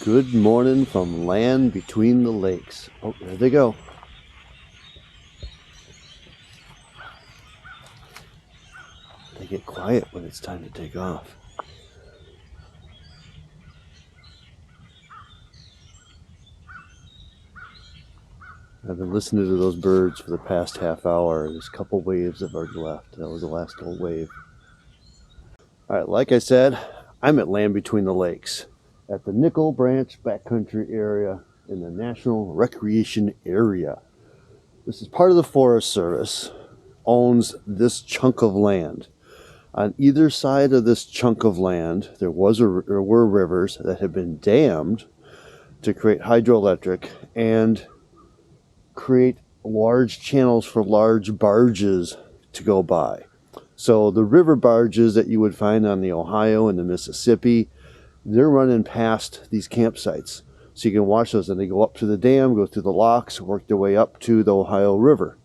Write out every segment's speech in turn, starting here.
Good morning from land between the lakes. Oh, there they go. They get quiet when it's time to take off. I've been listening to those birds for the past half hour. There's a couple waves that have already left. That was the last old wave. All right, like I said, I'm at land between the lakes at the Nickell Branch backcountry area in the National Recreation Area. This is part of the Forest Service, owns this chunk of land. On either side of this chunk of land, there were rivers that had been dammed to create hydroelectric and create large channels for large barges to go by. So the river barges that you would find on the Ohio and the Mississippi, they're running past these campsites. So you can watch those, and they go up to the dam, go through the locks, work their way up to the Ohio River.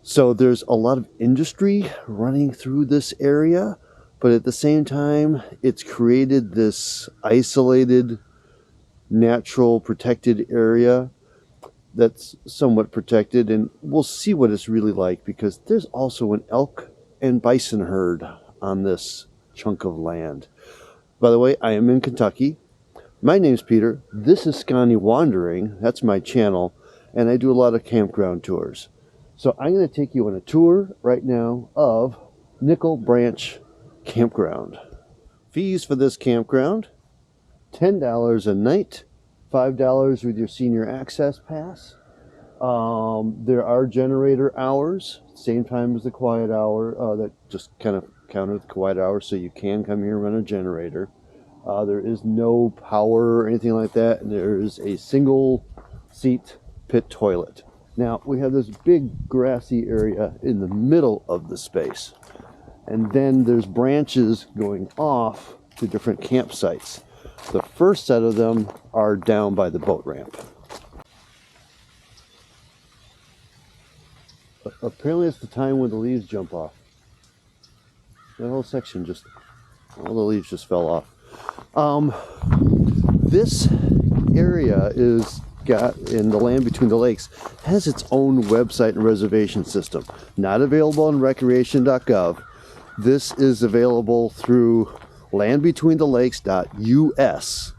So there's a lot of industry running through this area, but at the same time, it's created this isolated, natural, protected area that's somewhat protected, and we'll see what it's really like, because there's also an elk and bison herd on this chunk of land. By the way, I am in Kentucky. My name's Peter. This is Scotty Wandering. That's my channel, and I do a lot of campground tours. So I'm going to take you on a tour right now of Nickell Branch Campground. Fees for this campground, $10 a night, $5 with your senior access pass. There are generator hours, same time as the quiet hour, that just kind of counter the quiet hour, so you can come here and run a generator. There is no power or anything like that, and there is a single seat pit toilet. Now, we have this big grassy area in the middle of the space, and then there's branches going off to different campsites. The first set of them are down by the boat ramp. Apparently it's the time when the leaves jump off. That whole section all the leaves just fell off. This area is got in the land between the lakes, has its own website and reservation system. Not available on recreation.gov. This is available through landbetweenthelakes.us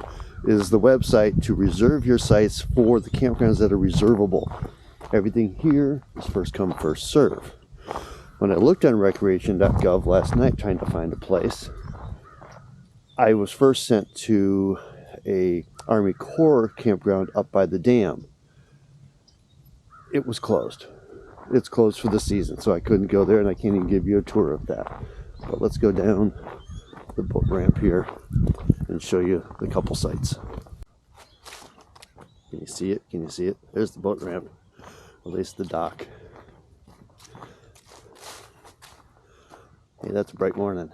is the website to reserve your sites for the campgrounds that are reservable. Everything here is first come, first serve. When I looked on recreation.gov last night trying to find a place, I was first sent to a Army Corps campground up by the dam. It was closed. It's closed for the season, so I couldn't go there, and I can't even give you a tour of that. But let's go down the boat ramp here and show you the couple sites. Can you see it? Can you see it? There's the boat ramp, at least the dock. Hey, that's a bright morning.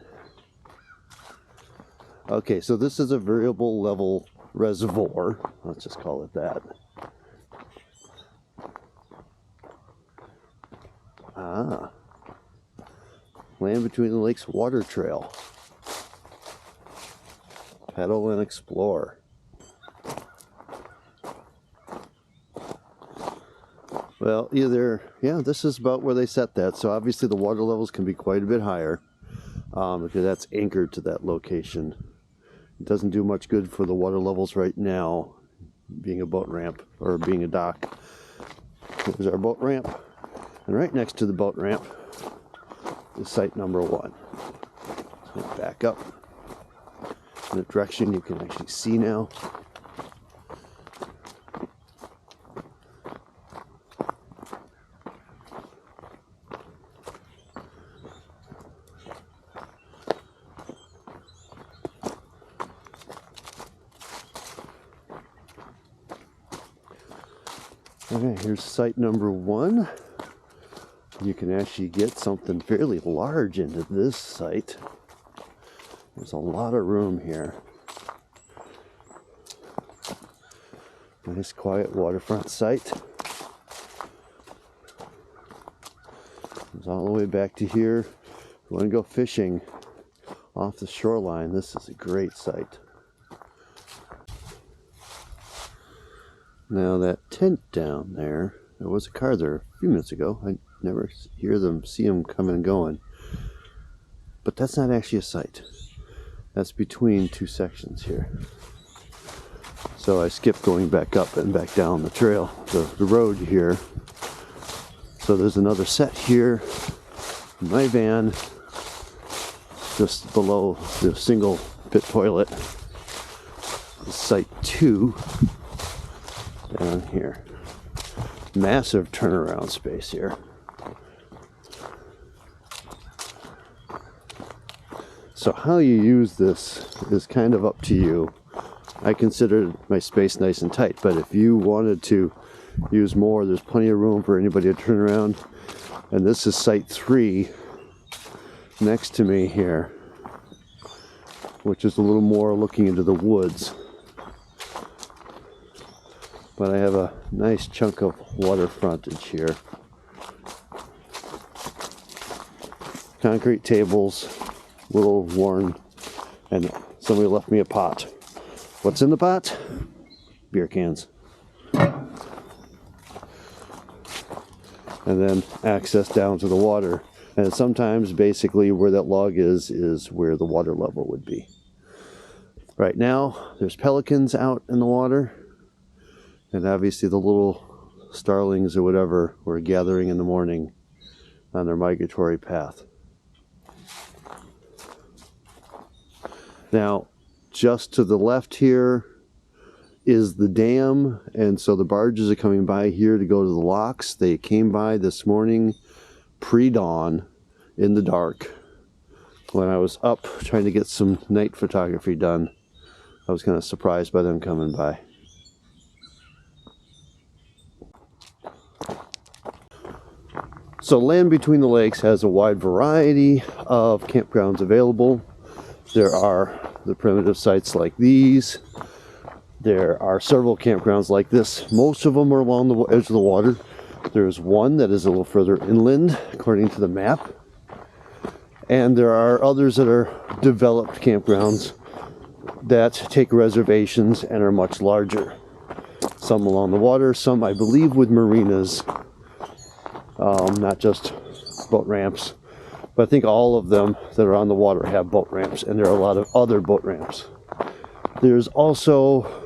Okay, so this is a variable level reservoir. Let's just call it that. Land between the lakes water trail. Pedal and explore. Well, this is about where they set that. So obviously the water levels can be quite a bit higher, because that's anchored to that location. It doesn't do much good for the water levels right now, being a boat ramp or being a dock. There's our boat ramp, and right next to the boat ramp is site number 1. So back up in a direction you can actually see now. Okay, here's site number 1. You can actually get something fairly large into this site. There's a lot of room here. Nice quiet waterfront site. It's all the way back to here. If you want to go fishing off the shoreline, this is a great site. Now that tent down there, there was a car there a few minutes ago. I never see them coming and going. But that's not actually a site. That's between two sections here. So I skipped going back up and back down the trail, the road here. So there's another set here. My van, just below the single pit toilet, is site 2 down here. Massive turnaround space here. So how you use this is kind of up to you. I consider my space nice and tight, but if you wanted to use more, there's plenty of room for anybody to turn around. And this is site 3 next to me here, which is a little more looking into the woods. But I have a nice chunk of water frontage here. Concrete tables, a little worn, and somebody left me a pot. What's in the pot? Beer cans. And then access down to the water. And sometimes basically where that log is where the water level would be. Right now, there's pelicans out in the water. And obviously the little starlings or whatever were gathering in the morning on their migratory path. Now, just to the left here is the dam, and so the barges are coming by here to go to the locks. They came by this morning pre-dawn in the dark when I was up trying to get some night photography done. I was kind of surprised by them coming by. So Land Between the Lakes has a wide variety of campgrounds available. There are the primitive sites like these. There are several campgrounds like this. Most of them are along the edge of the water. There's one that is a little further inland, according to the map. And there are others that are developed campgrounds that take reservations and are much larger. Some along the water, some I believe with marinas, not just boat ramps. But I think all of them that are on the water have boat ramps, and there are a lot of other boat ramps. There's also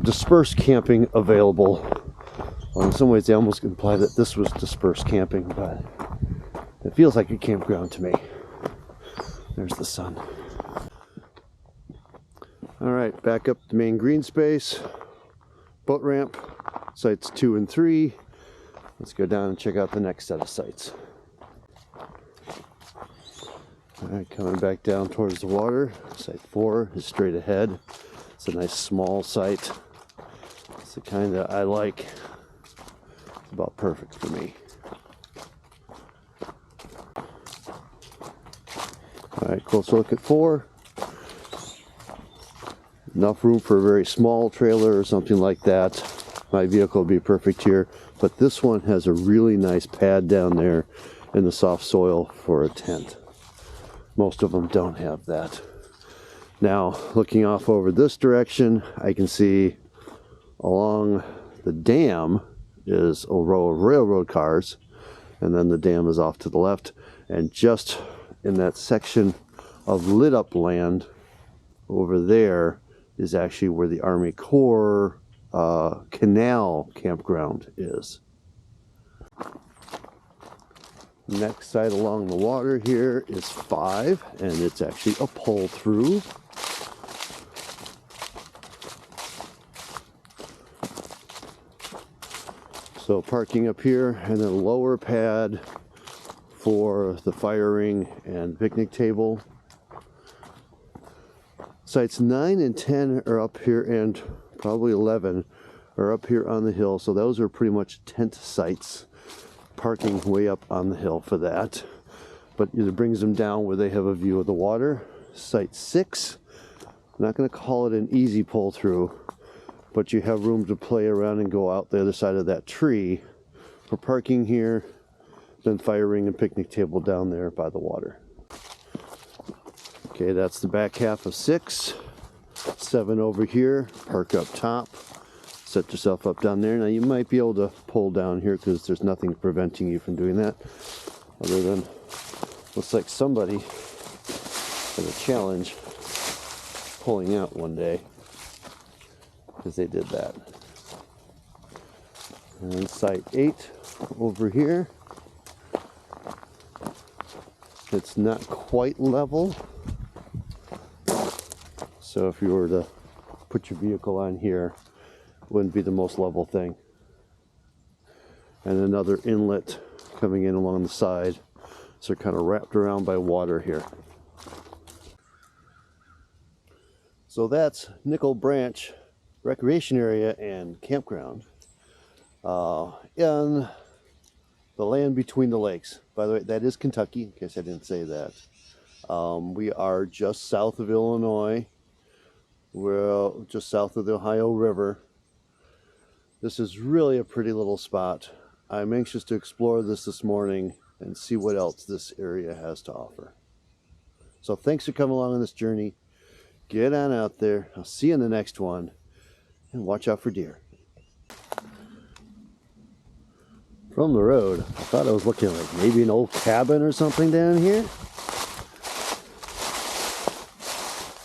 dispersed camping available. Well, in some ways they almost imply that this was dispersed camping, but it feels like a campground to me. There's the sun. Alright, back up the main green space. Boat ramp, sites 2 and 3. Let's go down and check out the next set of sites. Alright, coming back down towards the water. Site 4 is straight ahead. It's a nice small site. It's the kind that I like. It's about perfect for me. Alright, closer look at 4. Enough room for a very small trailer or something like that. My vehicle would be perfect here. But this one has a really nice pad down there in the soft soil for a tent. Most of them don't have that. Now, looking off over this direction, I can see along the dam is a row of railroad cars, and then the dam is off to the left. And just in that section of lit up land over there is actually where the Army Corps canal campground is. Next site along the water here is 5, and it's actually a pull through. So parking up here, and then a lower pad for the firing and picnic table. Sites 9 and 10 are up here, and probably 11 are up here on the hill. So those are pretty much tent sites. Parking way up on the hill for that. But it brings them down where they have a view of the water. Site 6, I'm not going to call it an easy pull through, but you have room to play around and go out the other side of that tree for parking here, then firing and picnic table down there by the water. Okay, that's the back half of 6. 7 over here, park up top. set yourself up down there. Now you might be able to pull down here because there's nothing preventing you from doing that, other than looks like somebody had a challenge pulling out one day because they did that. And site 8 over here, it's not quite level, so if you were to put your vehicle on here, it wouldn't be the most level thing. And another inlet coming in along the side, so they're kind of wrapped around by water here. So that's Nickell Branch Recreation Area and Campground in the land between the lakes. By the way, that is Kentucky, in case I didn't say that. We are just south of Illinois. We're just south of the Ohio River. This is really a pretty little spot. I'm anxious to explore this morning and see what else this area has to offer. So thanks for coming along on this journey. Get on out there. I'll see you in the next one. And watch out for deer. From the road, I thought I was looking like maybe an old cabin or something down here.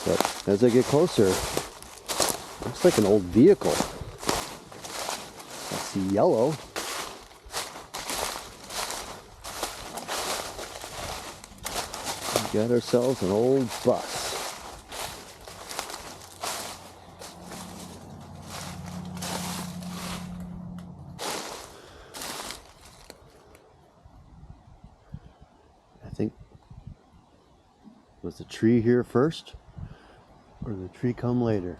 But as I get closer, looks like an old vehicle. I see yellow. We got ourselves an old bus. I think, was the tree here first, or did the tree come later?